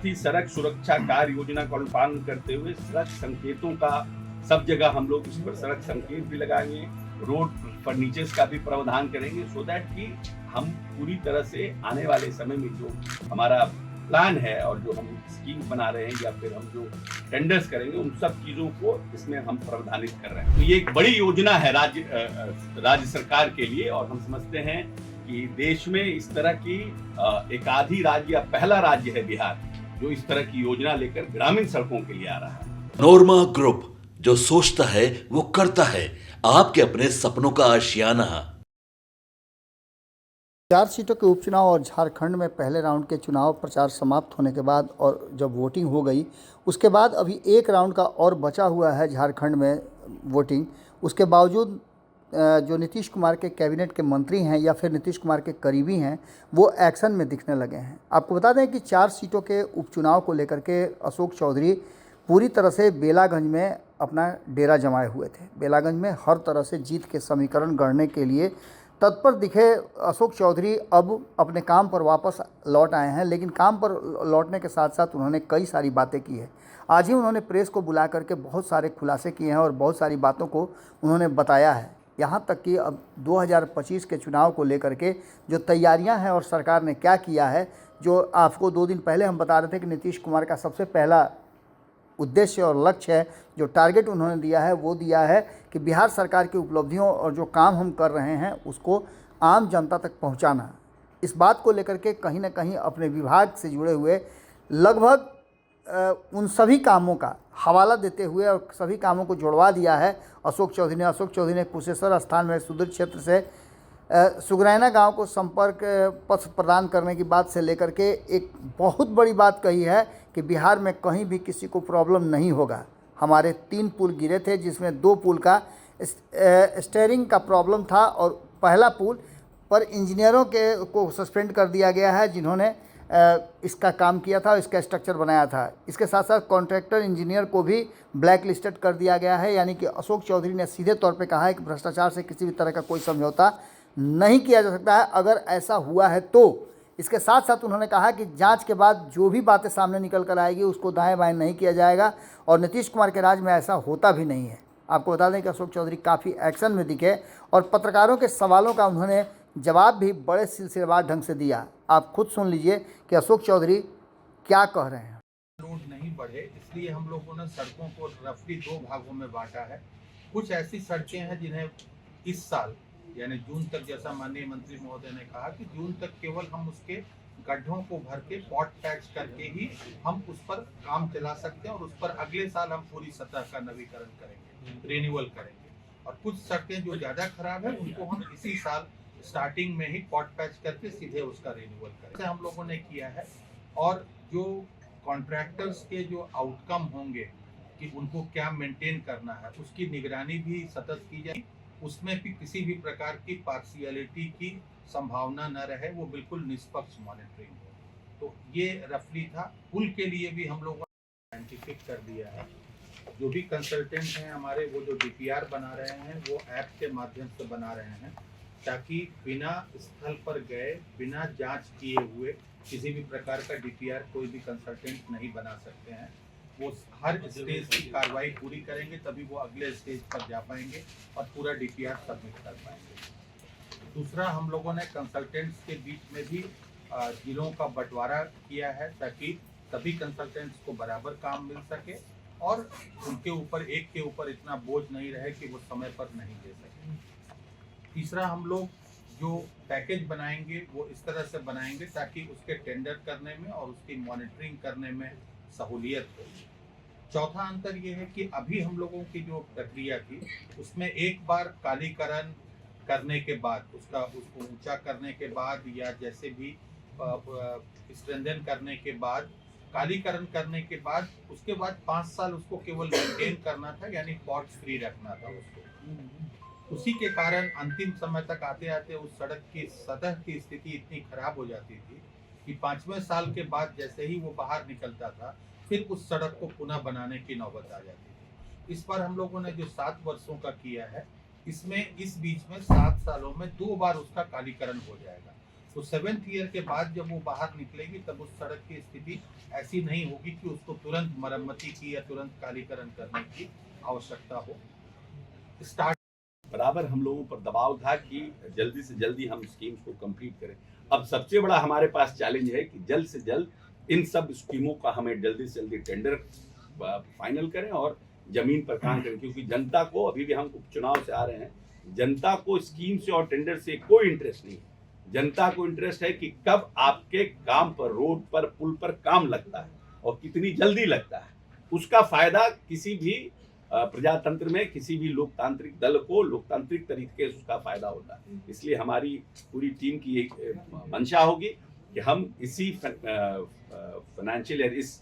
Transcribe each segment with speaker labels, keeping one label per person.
Speaker 1: साथ ही सड़क सुरक्षा कार्य योजना का अनुपालन करते हुए सड़क संकेतों का सब जगह हम लोग इस पर सड़क संकेत भी लगाएंगे, रोड फर्नीचर्स का भी प्रावधान करेंगे, सो दैट कि हम पूरी तरह से आने वाले समय में जो हमारा प्लान है और जो हम स्कीम बना रहे हैं या फिर हम जो टेंडर्स करेंगे उन सब चीजों को इसमें हम प्रावधानित कर रहे हैं। तो ये एक बड़ी योजना है राज्य सरकार के लिए, और हम समझते हैं कि देश में इस तरह की एक आधी राज्य या पहला राज्य है बिहार जो इस तरह की योजना लेकर ग्रामीण सड़कों के लिए आ रहा है।
Speaker 2: नोरमा ग्रुप, जो सोचता है वो करता है। आपके अपने सपनों का आशियाना।
Speaker 3: 4 सीटों के उपचुनाव और झारखंड में पहले राउंड के चुनाव प्रचार समाप्त होने के बाद और जब वोटिंग हो गई उसके बाद अभी एक राउंड का और बचा हुआ है झारखंड में वोटिंग। उसके बावजूद जो नीतीश कुमार के कैबिनेट के मंत्री हैं या फिर नीतीश कुमार के करीबी हैं वो एक्शन में दिखने लगे हैं। आपको बता दें कि 4 सीटों के उपचुनाव को लेकर के अशोक चौधरी पूरी तरह से बेलागंज में अपना डेरा जमाए हुए थे। बेलागंज में हर तरह से जीत के समीकरण गढ़ने के लिए तत्पर दिखे अशोक चौधरी अब अपने काम पर वापस लौट आए हैं, लेकिन काम पर लौटने के साथ साथ उन्होंने कई सारी बातें की है। आज ही उन्होंने प्रेस को बुला करके बहुत सारे खुलासे किए हैं और बहुत सारी बातों को उन्होंने बताया है। यहाँ तक कि अब 2025 के चुनाव को लेकर के जो तैयारियां हैं और सरकार ने क्या किया है, जो आपको 2 दिन पहले हम बता रहे थे कि नीतीश कुमार का सबसे पहला उद्देश्य और लक्ष्य है, जो टारगेट उन्होंने दिया है वो दिया है कि बिहार सरकार की उपलब्धियों और जो काम हम कर रहे हैं उसको आम जनता तक पहुंचाना। इस बात को लेकर के कहीं ना कहीं अपने विभाग से जुड़े हुए लगभग उन सभी कामों का हवाला देते हुए और सभी कामों को जुड़वा दिया है अशोक चौधरी ने कुशेश्वर स्थान में सुदूर क्षेत्र से सुगरैना गांव को संपर्क पथ प्रदान करने की बात से लेकर के एक बहुत बड़ी बात कही है कि बिहार में कहीं भी किसी को प्रॉब्लम नहीं होगा। हमारे 3 पुल गिरे थे जिसमें 2 पुल का स्टीयरिंग का प्रॉब्लम था और पहला पुल पर इंजीनियरों को सस्पेंड कर दिया गया है जिन्होंने इसका काम किया था, इसका स्ट्रक्चर बनाया था। इसके साथ साथ कॉन्ट्रैक्टर इंजीनियर को भी ब्लैक लिस्टेड कर दिया गया है। यानी कि अशोक चौधरी ने सीधे तौर पे कहा है कि भ्रष्टाचार से किसी भी तरह का कोई समझौता नहीं किया जा सकता है, अगर ऐसा हुआ है तो। इसके साथ साथ उन्होंने कहा कि जांच के बाद जो भी बातें सामने निकल कर आएगी उसको दाएं बाएं नहीं किया जाएगा और नीतीश कुमार के राज में ऐसा होता भी नहीं है। आपको बता दें कि अशोक चौधरी काफ़ी एक्शन में दिखे और पत्रकारों के सवालों का उन्होंने जवाब भी बड़े सिलसिलेवार ढंग से दिया। आप खुद सुन लीजिए कि अशोक चौधरी क्या कह रहे हैं।
Speaker 4: रोड नहीं बढ़े इसलिए हम लोगों ने सड़कों को रफली 2 भागों में बांटा है। कुछ ऐसी सड़कें हैं जिन्हें इस साल यानी जून तक, जैसा माननीय मंत्री महोदय ने कहा कि जून तक केवल हम उसके गड्ढों को भर के पॉट पैच करके ही हम उस पर काम चला सकते हैं और उस पर अगले साल हम पूरी सतह का नवीकरण करेंगे, रिन्यूअल करेंगे। और कुछ सड़कें जो ज़्यादा खराब है उनको हम इसी साल स्टार्टिंग में ही पॉट पैच करके सीधे उसका रिन्यूअल करेंगे, हम लोगों ने किया है। और जो कॉन्ट्रैक्टर्स के जो आउटकम होंगे कि उनको क्या मेंटेन करना है उसकी निगरानी भी सतत की जाए, उसमें भी किसी भी प्रकार की पार्शियलिटी की संभावना न रहे, वो बिल्कुल निष्पक्ष मॉनिटरिंग हो। तो ये रफली था। पुल के लिए भी हम लोगों ने साइंटिफिक कर दिया है। जो भी कंसल्टेंट हैं हमारे, वो जो डीपीआर बना रहे हैं वो ऐप के माध्यम से बना रहे हैं ताकि बिना स्थल पर गए, बिना जांच किए हुए किसी भी प्रकार का डीपीआर कोई भी कंसल्टेंट नहीं बना सकते हैं। वो हर स्टेज की कार्रवाई पूरी करेंगे तभी वो अगले स्टेज पर जा पाएंगे और पूरा डीपीआर सबमिट कर पाएंगे। दूसरा, हम लोगों ने कंसल्टेंट्स के बीच में भी जिलों का बंटवारा किया है ताकि सभी कंसल्टेंट्स को बराबर काम मिल सके और उनके ऊपर एक के ऊपर इतना बोझ नहीं रहे कि वो समय पर नहीं दे सके। तीसरा, हम लोग जो पैकेज बनाएंगे वो इस तरह से बनाएंगे ताकि उसके टेंडर करने में और उसकी मॉनिटरिंग करने में सहूलियत हो। चौथा अंतर ये है कि अभी हम लोगों की जो प्रक्रिया थी उसमें एक बार कालीकरण करने के बाद, उसको ऊंचा करने के बाद या जैसे भी स्ट्रेंथन करने के बाद, कालीकरण करने के बाद उसके बाद 5 साल उसको केवल मेंटेन करना था, यानी पॉट फ्री रखना था उसको। उसी के कारण अंतिम समय तक आते आते उस सड़क की सतह की स्थिति इतनी खराब हो जाती थी कि 5वें साल के बाद जैसे ही वो बाहर निकलता था फिर उस सड़क को पुनः बनाने की नौबत आ जाती थी। इस पर हम लोगों ने जो 7 वर्षों का किया है, इसमें इस बीच में 7 सालों में 2 बार उसका कालीकरण हो जाएगा। तो 7th ईयर के बाद जब वो बाहर निकलेगी तब उस सड़क की स्थिति ऐसी नहीं होगी कि उसको तुरंत मरम्मती की या तुरंत कालीकरण करने की आवश्यकता हो। स्टार्ट
Speaker 1: बराबर हम लोगों पर दबाव था कि जल्दी से जल्दी हम स्कीम्स को कंप्लीट करें। अब सबसे बड़ा हमारे पास चैलेंज है कि जल्द से जल्द इन सब स्कीमों का हमें जल्दी से जल्दी टेंडर फाइनल करें और जमीन पर काम करें, क्योंकि जनता को, अभी भी हम उपचुनाव से आ रहे हैं, जनता को स्कीम से और टेंडर से कोई इंटरेस्ट नहीं है। जनता को इंटरेस्ट है कि कब आपके काम पर, रोड पर, पुल पर काम लगता है और कितनी जल्दी लगता है। उसका फायदा किसी भी प्रजातंत्र में, किसी भी लोकतांत्रिक दल को लोकतांत्रिक तरीके से उसका फायदा होता है। इसलिए हमारी पूरी टीम की एक मंशा होगी कि हम इसी फाइनेंशियल ईयर, इस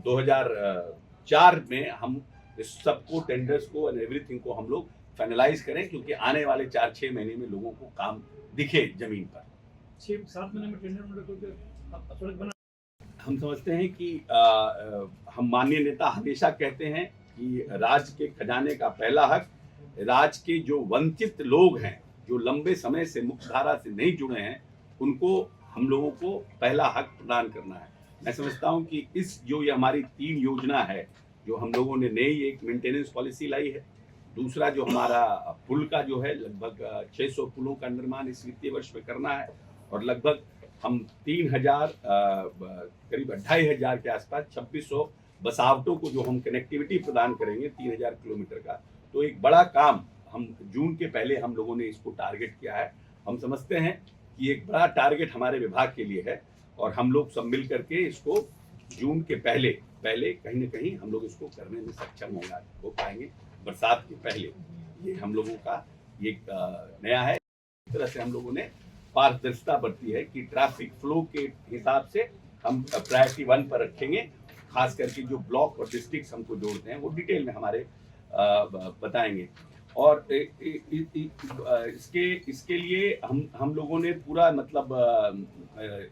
Speaker 1: 2004 में हम इस सबको, टेंडर्स को एंड एवरीथिंग को हम लोग फाइनलाइज करें, क्योंकि आने वाले 4-6 महीने में लोगों को काम दिखे जमीन पर।
Speaker 5: 6-7 महीने में टेंडर सड़क बना।
Speaker 1: हम समझते हैं कि हम माननीय नेता हमेशा कहते हैं कि राज्य के खजाने का पहला हक राज्य के जो वंचित लोग हैं, जो लंबे समय से मुख्यधारा से नहीं जुड़े हैं, उनको हम लोगों को पहला हक प्रदान करना है। मैं समझता हूं कि इस जो ये हमारी 3 योजना है, जो हम लोगों ने नई एक मेंटेनेंस पॉलिसी लाई है, दूसरा जो हमारा पुल का जो है, लगभग 600 पुलों का निर्माण इस वित्तीय वर्ष में करना है, और लगभग हम 3000 करीब 2500 के आसपास 2600 बसावटों को जो हम कनेक्टिविटी प्रदान करेंगे 3000 किलोमीटर का। तो एक बड़ा काम हम जून के पहले हम लोगों ने इसको टारगेट किया है। हम समझते हैं कि एक बड़ा टारगेट हमारे विभाग के लिए है, और हम लोग सब मिल करके इसको जून के पहले कहीं ना कहीं हम लोग इसको करने में सक्षम हो पाएंगे। बरसात के पहले ये हम लोगों का ये नया है। इस तरह से हम लोगों ने पारदर्शिता बरती है कि ट्रैफिक फ्लो के हिसाब से हम प्रायोरिटी 1 पर रखेंगे। खास करके जो ब्लॉक और डिस्ट्रिक्ट हमको जोड़ते हैं वो डिटेल में हमारे बताएंगे। और इसके लिए हम लोगों ने पूरा, मतलब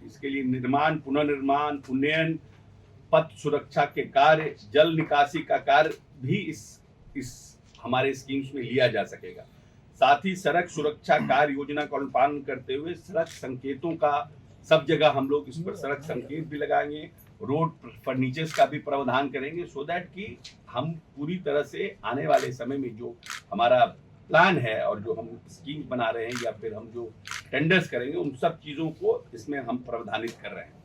Speaker 1: इसके लिए निर्माण, पुनर्निर्माण, उन्नयन, पथ सुरक्षा के कार्य, जल निकासी का कार्य भी इस हमारे स्कीम्स में लिया जा सकेगा। साथ ही सड़क सुरक्षा कार्य योजना का अनुपालन करते हुए सड़क संकेतों का सब जगह हम लोग इस पर सड़क संकेत भी लगाएंगे, रोड फर्नीचर्स का भी प्रावधान करेंगे, सो दैट कि हम पूरी तरह से आने वाले समय में जो हमारा प्लान है और जो हम स्कीम बना रहे हैं या फिर हम जो टेंडर्स करेंगे, उन सब चीज़ों को इसमें हम प्रावधानित कर रहे हैं।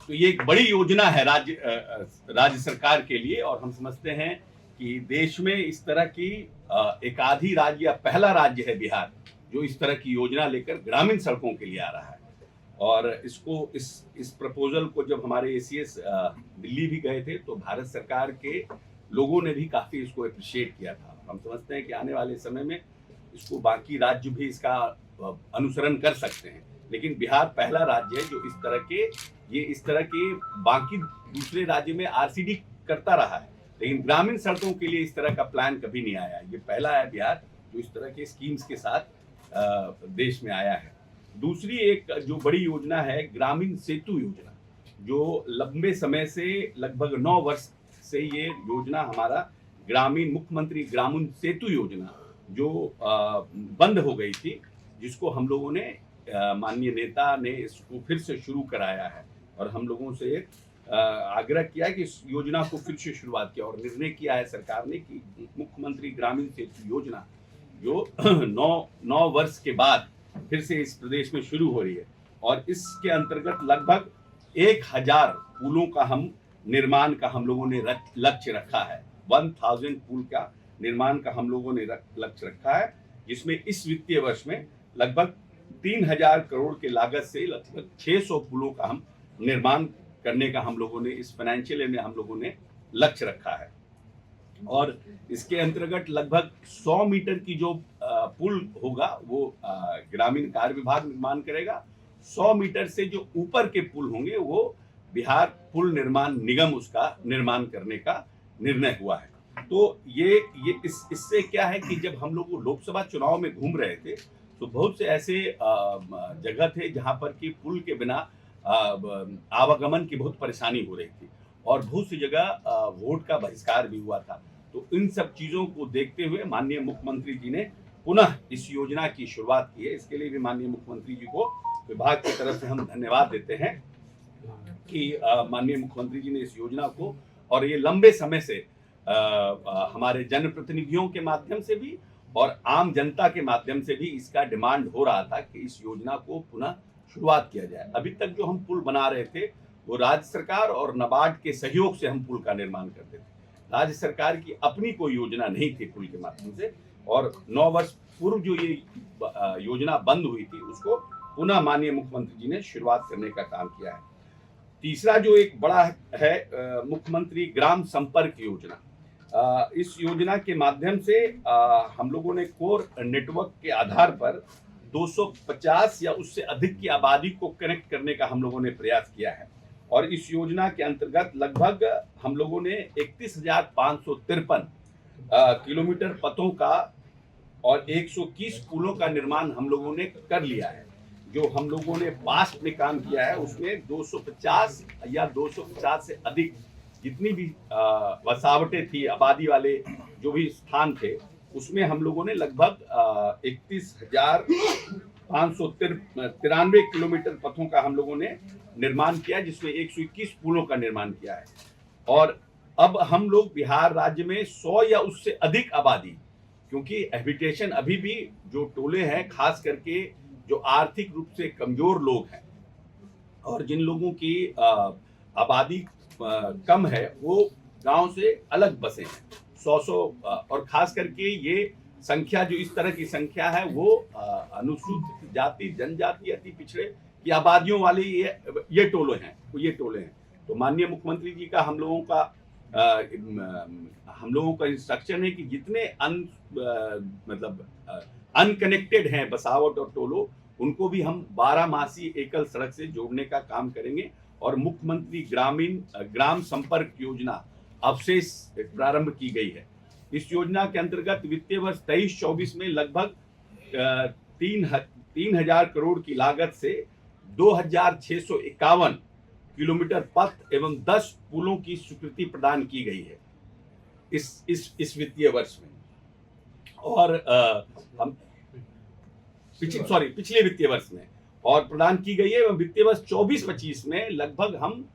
Speaker 1: तो ये एक बड़ी योजना है राज्य सरकार के लिए, और हम समझते हैं कि देश में इस तरह की एक आधी राज्य या पहला राज्य है बिहार, जो इस तरह की योजना लेकर ग्रामीण सड़कों के लिए आ रहा है। और इसको इस प्रपोजल को जब हमारे ACS दिल्ली भी गए थे, तो भारत सरकार के लोगों ने भी काफ़ी इसको अप्रिशिएट किया था। हम समझते हैं कि आने वाले समय में इसको बाकी राज्य भी इसका अनुसरण कर सकते हैं, लेकिन बिहार पहला राज्य है जो इस तरह के बाकी दूसरे राज्य में RCD करता रहा है, लेकिन ग्रामीण सड़कों के लिए इस तरह का प्लान कभी नहीं आया। ये पहला है बिहार जो इस तरह के स्कीम्स के साथ देश में आया है। दूसरी एक जो बड़ी योजना है ग्रामीण सेतु योजना, जो लंबे समय से, लगभग 9 वर्ष से ये योजना हमारा मुख्यमंत्री ग्रामीण सेतु योजना जो बंद हो गई थी, जिसको हम लोगों ने, माननीय नेता ने इसको फिर से शुरू कराया है, और हम लोगों से आग्रह किया है कि इस योजना को फिर से शुरुआत किया, और निर्णय किया है सरकार ने कि मुख्यमंत्री ग्रामीण सेतु योजना जो 9 वर्ष के बाद फिर से इस प्रदेश में शुरू हो रही है, और इसके अंतर्गत लगभग 1000 पुलों का निर्माण का हम लोगों ने लक्ष्य रखा है। 1000 पुल का निर्माण का हम लोगों ने लक्ष्य रखा है, जिसमें इस वित्तीय वर्ष में लगभग 3000 करोड़ के लागत से लगभग 600 पुलों का हम निर्माण करने का हम लोगों ने इस फाइनेंशियल ईयर में हम लोगों ने लक्ष्य रखा है। और इसके अंतर्गत लगभग 100 मीटर की जो पुल होगा वो ग्रामीण कार्य विभाग निर्माण करेगा। 100 मीटर से जो ऊपर के पुल होंगे वो बिहार पुल निर्माण निगम उसका निर्माण करने का निर्णय हुआ है। तो ये इससे क्या है कि जब हम लोग लोकसभा चुनाव में घूम रहे थे, तो बहुत से ऐसे जगह थे जहां पर कि पुल के बिना आवागमन की बहुत परेशानी हो रही थी, और बहुत सी जगह वोट का बहिष्कार भी हुआ था। तो इन सब चीज़ों को देखते हुए माननीय मुख्यमंत्री जी ने पुनः इस योजना की शुरुआत की है। इसके लिए भी माननीय मुख्यमंत्री जी को विभाग की तरफ से हम धन्यवाद देते हैं कि माननीय मुख्यमंत्री जी ने इस योजना को, और ये लंबे समय से हमारे जनप्रतिनिधियों के माध्यम से भी और आम जनता के माध्यम से भी इसका डिमांड हो रहा था कि इस योजना को पुनः शुरुआत किया जाए। अभी तक जो हम पुल बना रहे थे वो राज्य सरकार और नाबार्ड के सहयोग से हम पुल का निर्माण करते थे। राज्य सरकार की अपनी कोई योजना नहीं थी पुल के माध्यम से, और 9 वर्ष पूर्व जो ये योजना बंद हुई थी उसको पुनः माननीय मुख्यमंत्री जी ने शुरुआत करने का काम किया है। तीसरा जो एक बड़ा है मुख्यमंत्री ग्राम संपर्क योजना। इस योजना के माध्यम से हम लोगों ने कोर नेटवर्क के आधार पर 250 या उससे अधिक की आबादी को कनेक्ट करने का हम लोगों ने प्रयास किया है, और इस योजना के अंतर्गत लगभग हम लोगों ने 31,553 किलोमीटर पथों का और 121 पुलों का निर्माण हम लोगों ने कर लिया है। जो हम लोगों ने पास्ट में काम किया है उसमें 250 या 250 से अधिक जितनी भी वसावटें थी, आबादी वाले जो भी स्थान थे, उसमें हम लोगों ने लगभग 31,593 किलोमीटर पथों का हम लोगों ने निर्माण किया, जिसमें 121 पुलों का निर्माण किया है। और अब हम लोग बिहार राज्य में 100 या उससे अधिक आबादी, क्योंकि हैबिटेशन अभी भी जो टोले हैं, खास करके जो आर्थिक रूप से कमजोर लोग हैं और जिन लोगों की आबादी कम है, वो गांव से अलग बसे हैं 100 और खास करके ये संख्या जो इस तरह की संख्या है वो अनुसूचित जाति, जनजाति, अति पिछड़े की आबादियों वाले ये टोले हैं। तो माननीय मुख्यमंत्री जी का हम लोगों का इंस्ट्रक्शन है कि जितने अनकनेक्टेड हैं बसावट और टोलो, उनको भी हम 12 मासी एकल सड़क से जोड़ने का काम करेंगे। और मुख्यमंत्री ग्राम संपर्क योजना अवशेष प्रारंभ की गई है। इस योजना के अंतर्गत वित्तीय वर्ष 23-24 में लगभग 3,000 करोड़ की लागत से 2,651 किलोमीटर पथ एवं 10 पुलों की स्वीकृति प्रदान की गई है इस वित्तीय वर्ष में। और हम पिछले वित्तीय वर्ष में और प्रदान की गई है। एवं वित्तीय वर्ष 24-25 में लगभग हम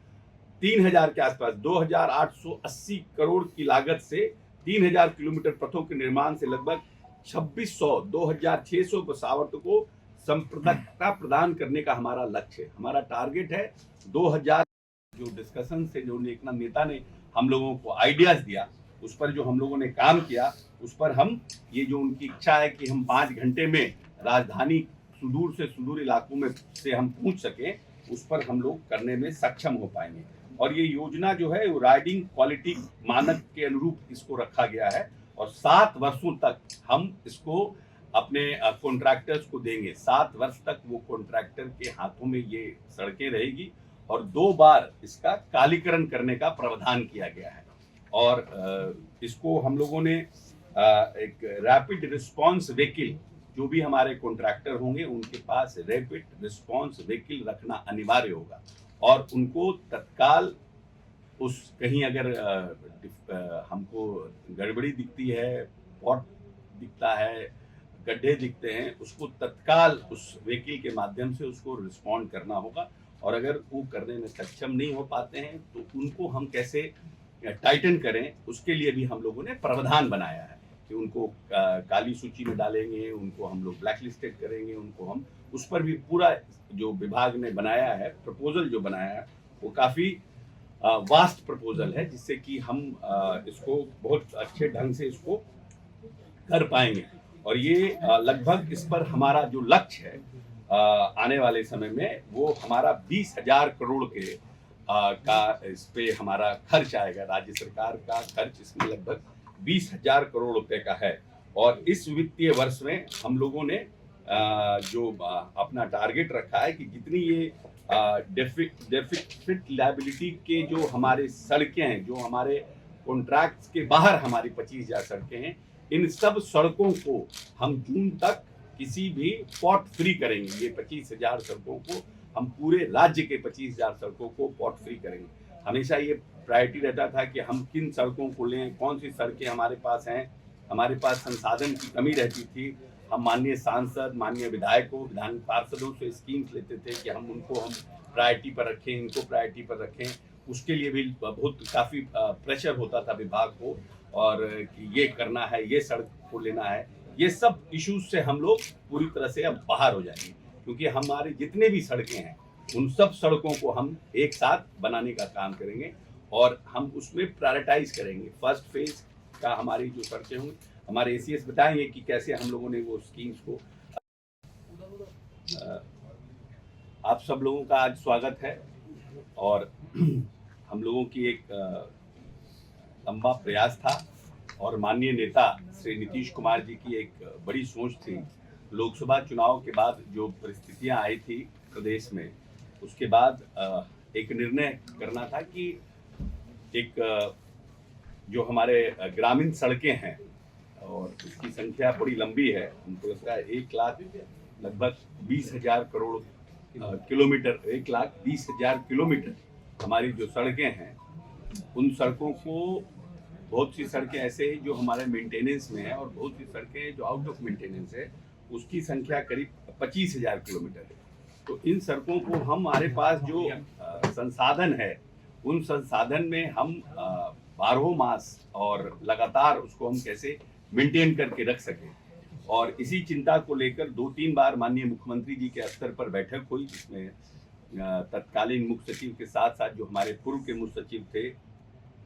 Speaker 1: 3,000 के आसपास 2,880 करोड़ की लागत से 3,000 किलोमीटर पथों के निर्माण से लगभग 2,600 बसावटों को संप्रदायता प्रदान करने का हमारा लक्ष्य है। हमारा टारगेट है 2,000। जो डिस्कशन से जो एक नेता ने हम लोगों को आइडियाज दिया, उस पर जो हम लोगों ने काम किया, उस पर हम ये जो उनकी इच्छा है कि हम 5 घंटे में राजधानी सुदूर से सुदूर इलाकों में से हम पहुंच सके, उस पर हम लोग करने में सक्षम हो पाएंगे। और ये योजना जो है वो राइडिंग क्वालिटी मानक के अनुरूप इसको रखा गया है, और 7 वर्षों तक हम इसको अपने कॉन्ट्रैक्टर्स को देंगे। 7 वर्ष तक वो कॉन्ट्रैक्टर के हाथों में ये सड़कें रहेगी, और 2 बार इसका कालीकरण करने का प्रावधान किया गया है। और इसको हम लोगों ने एक रैपिड रिस्पांस व्हीकल, जो भी हमारे कॉन्ट्रैक्टर होंगे उनके पास रैपिड रिस्पांस व्हीकल रखना अनिवार्य होगा, और उनको तत्काल उस कहीं अगर हमको गड़बड़ी दिखती है, पॉट दिखता है, गड्ढे दिखते हैं, उसको तत्काल उस व्हीकल के माध्यम से उसको रिस्पॉन्ड करना होगा। और अगर वो करने में सक्षम नहीं हो पाते हैं तो उनको हम कैसे टाइटन करें, उसके लिए भी हम लोगों ने प्रावधान बनाया है कि उनको काली सूची में डालेंगे, उनको हम लोग ब्लैक लिस्टेड करेंगे, उनको हम उस पर भी पूरा जो विभाग ने बनाया है, प्रपोजल जो बनाया है, वो काफ़ी वास्ट प्रपोजल है, जिससे कि हम इसको बहुत अच्छे ढंग से इसको कर पाएंगे। और ये लगभग इस पर हमारा जो लक्ष्य है आने वाले समय में, वो हमारा 20,000 करोड़ के का इस पे हमारा खर्च आएगा। राज्य सरकार का खर्च इसमें लगभग 20,000 करोड़ रुपए का है। और इस वित्तीय वर्ष में हम लोगों ने जो अपना टारगेट रखा है कि जितनी ये डेफिसिट लायबिलिटी के जो हमारे सड़कें हैं, जो हमारे कॉन्ट्रैक्ट्स के बाहर हमारी 25,000 सड़कें हैं, इन सब सड़कों को हम जून तक किसी भी पॉट फ्री करेंगे। ये 25,000 सड़कों को हम पूरे राज्य के 25,000 सड़कों को पॉट फ्री करेंगे। हमेशा ये प्रायोरिटी रहता था कि हम किन सड़कों को लें, कौन सी सड़कें हमारे पास हैं। हमारे पास संसाधन की कमी रहती थी, हम माननीय सांसद, माननीय विधायकों, विधान पार्षदों से स्कीम्स लेते थे कि हम प्रायोरिटी पर रखें, इनको प्रायोरिटी पर रखें। उसके लिए भी बहुत काफ़ी प्रेशर होता था विभाग को, और कि ये करना है, ये सड़क को लेना है। ये सब इश्यूज से हम लोग पूरी तरह से अब बाहर हो जाएंगे, क्योंकि हमारे जितने भी सड़कें हैं उन सब सड़कों को हम एक साथ बनाने का काम करेंगे और हम उसमें प्रायोरिटाइज करेंगे। फर्स्ट फेज का हमारी जो सड़कें होंगी, हमारे एसीएस बताएंगे कि कैसे हम लोगों ने वो स्कीम्स को। आप सब लोगों का आज स्वागत है, और हम लोगों की एक लंबा प्रयास था और माननीय नेता श्री नीतीश कुमार जी की एक बड़ी सोच थी। लोकसभा चुनाव के बाद जो परिस्थितियां आई थी प्रदेश में, उसके बाद एक निर्णय करना था कि एक जो हमारे ग्रामीण सड़कें हैं और उसकी संख्या बड़ी लंबी है, हमको लगता है 1,00,000 लगभग 20,000 करोड़ किलोमीटर, 1,20,000 किलोमीटर हमारी जो सड़कें हैं, उन सड़कों को बहुत सी सड़कें ऐसे हैं जो हमारे मेंटेनेंस में है और बहुत सी सड़कें जो आउट ऑफ मेंटेनेंस है, उसकी संख्या करीब 25,000 किलोमीटर है। तो इन सड़कों को हमारे पास जो संसाधन है, उन संसाधन में हम 12 मास और लगातार उसको हम कैसे मेंटेन करके रख सकें। और इसी चिंता को लेकर 2-3 बार माननीय मुख्यमंत्री जी के स्तर पर बैठक हुई, जिसमें तत्कालीन मुख्य सचिव के साथ साथ जो हमारे पूर्व के मुख्य सचिव थे,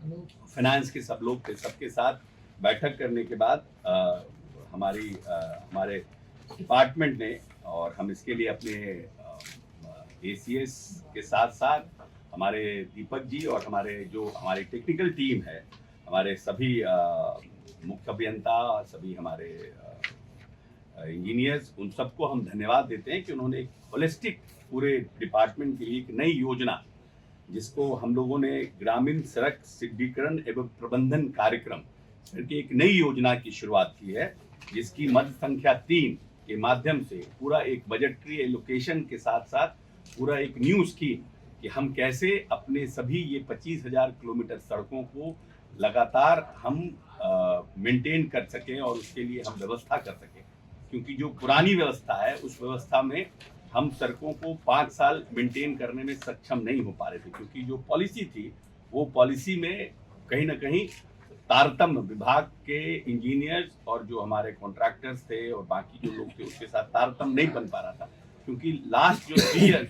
Speaker 1: फाइनेंस के सब लोग थे, सबके साथ बैठक करने के बाद हमारे डिपार्टमेंट ने, और हम इसके लिए अपने एसीएस के साथ साथ हमारे दीपक जी और हमारी टेक्निकल टीम है, हमारे सभी मुख्य अभियंता, सभी हमारे इंजीनियर्स, उन सबको हम धन्यवाद देते हैं कि उन्होंने एक होलिस्टिक पूरे डिपार्टमेंट के लिए एक नई योजना, जिसको हम लोगों ने ग्रामीण सड़क सुदृढ़ीकरण एवं प्रबंधन कार्यक्रम की एक नई योजना की शुरुआत की है, जिसकी मद संख्या 3 के माध्यम से पूरा एक बजटरी एलोकेशन के साथ साथ पूरा एक न्यू स्कीम कि हम कैसे अपने सभी ये 25,000 किलोमीटर सड़कों को लगातार हम मेंटेन कर सकें और उसके लिए हम व्यवस्था कर सकें। क्योंकि जो पुरानी व्यवस्था है, उस व्यवस्था में हम सड़कों को 5 साल मेंटेन करने में सक्षम नहीं हो पा रहे थे, क्योंकि जो पॉलिसी थी, वो पॉलिसी में कहीं ना कहीं तारतम्य विभाग के इंजीनियर्स और जो हमारे कॉन्ट्रैक्टर्स थे और बाकी जो लोग थे, उसके साथ तारतम्य नहीं बन पा रहा था। क्योंकि लास्ट जो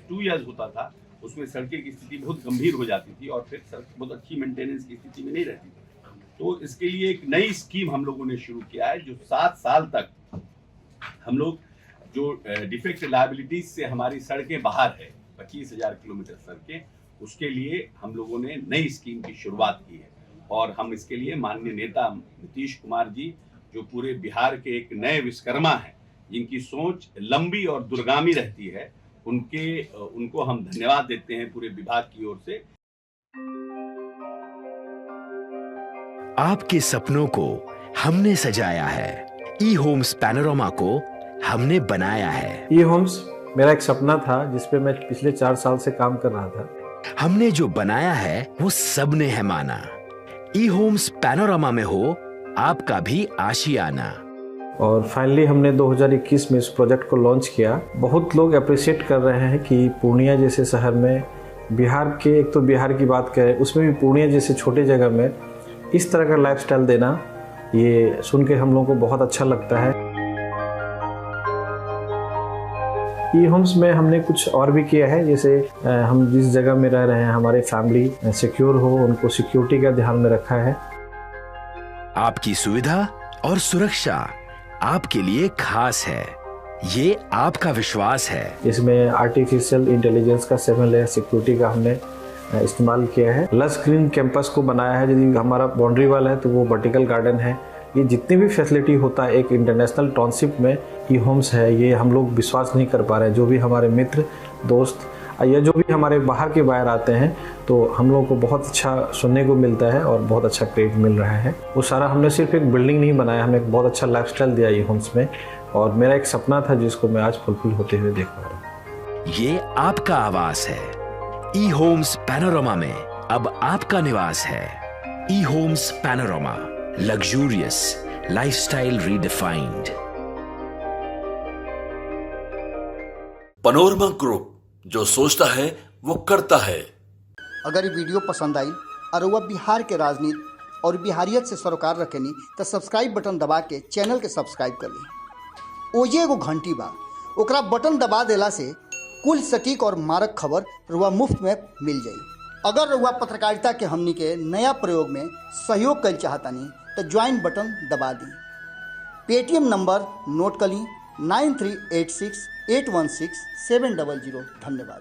Speaker 1: 2 ईयर्स होता था, उसमें सड़कें की स्थिति बहुत गंभीर हो जाती थी और फिर सड़क बहुत अच्छी मेंटेनेंस की स्थिति में नहीं रहती थी। तो इसके लिए एक नई स्कीम हम लोगों ने शुरू किया है, जो 7 साल तक हम लोग जो डिफेक्ट लायबिलिटीज से हमारी सड़कें बाहर है, 25,000 किलोमीटर सड़कें, उसके लिए हम लोगों ने नई स्कीम की शुरुआत की है। और हम इसके लिए माननीय नेता नीतीश कुमार जी, जो पूरे बिहार के एक नए विश्वकर्मा हैं, जिनकी सोच लंबी और दूरगामी रहती है, उनको हम धन्यवाद देते हैं पूरे विभाग की ओर से।
Speaker 6: आपके सपनों को हमने सजाया है, ई होम्स पैनोरामा को हमने बनाया है।
Speaker 7: ई होम्स मेरा एक सपना था, जिसपे मैं पिछले 4 साल से काम कर रहा था।
Speaker 6: हमने जो बनाया है वो सबने है माना। ई होम्स पैनोरामा में हो आपका भी आशियाना।
Speaker 7: और फाइनली हमने 2021 में इस प्रोजेक्ट को लॉन्च किया। बहुत लोग अप्रिशिएट कर रहे हैं कि पूर्णिया जैसे शहर में, बिहार के, एक तो बिहार की बात करें, उसमें भी पूर्णिया जैसे छोटे जगह में इस तरह का लाइफस्टाइल देना, ये सुन के हम लोगों को बहुत अच्छा लगता है। ई होम्स में हमने कुछ और भी किया है, जैसे हम जिस जगह में रह रहे हैं, हमारे फैमिली सिक्योर हो, उनको सिक्योरिटी का ध्यान में रखा है।
Speaker 6: आपकी सुविधा और सुरक्षा आपके लिए खास है, ये आपका विश्वास है।
Speaker 7: इसमें आर्टिफिशियल इंटेलिजेंस का 7 लेयर सिक्योरिटी का हमने इस्तेमाल किया है। लस ग्रीन कैंपस को बनाया है। यदि हमारा बाउंड्री वाल है तो वो वर्टिकल गार्डन है। ये जितनी भी फैसिलिटी होता है एक इंटरनेशनल टाउनशिप में, ई होम्स है, ये हम लोग विश्वास नहीं कर पा रहे हैं। जो भी हमारे मित्र, दोस्त या जो भी हमारे बाहर के बाहर आते हैं, तो हम लोगों को बहुत अच्छा सुनने को मिलता है और बहुत अच्छा क्रेडिट मिल रहा है। वो सारा हमने सिर्फ एक बिल्डिंग नहीं बनाया, हमें एक बहुत अच्छा लाइफस्टाइल दिया ई होम्स में, और मेरा एक सपना था जिसको मैं आज फुलफिल होते हुए देख पा रहा हूँ।
Speaker 6: ये आपका आवास है। ई होम्स पैनोरामा में अब आपका निवास है। E Homes Panorama, luxurious lifestyle redefined.
Speaker 2: Panorama Group, जो सोचता है वो करता है।
Speaker 3: अगर ये वीडियो पसंद आई और वह बिहार के राजनीति और बिहारियत से सरोकार रखेनी तो सब्सक्राइब बटन दबा के चैनल के सब्सक्राइब कर ली। ओजे एगो घंटी बा, ओकरा बटन दबा देला से कुल सटीक और मारक खबर रुआ मुफ्त में मिल जाई। अगर रुआ पत्रकारिता के हमनी के नया प्रयोग में सहयोग कर चाहतानी तो ज्वाइन बटन दबा दी। पेटीएम नंबर नोट कर ली 9386816700। धन्यवाद।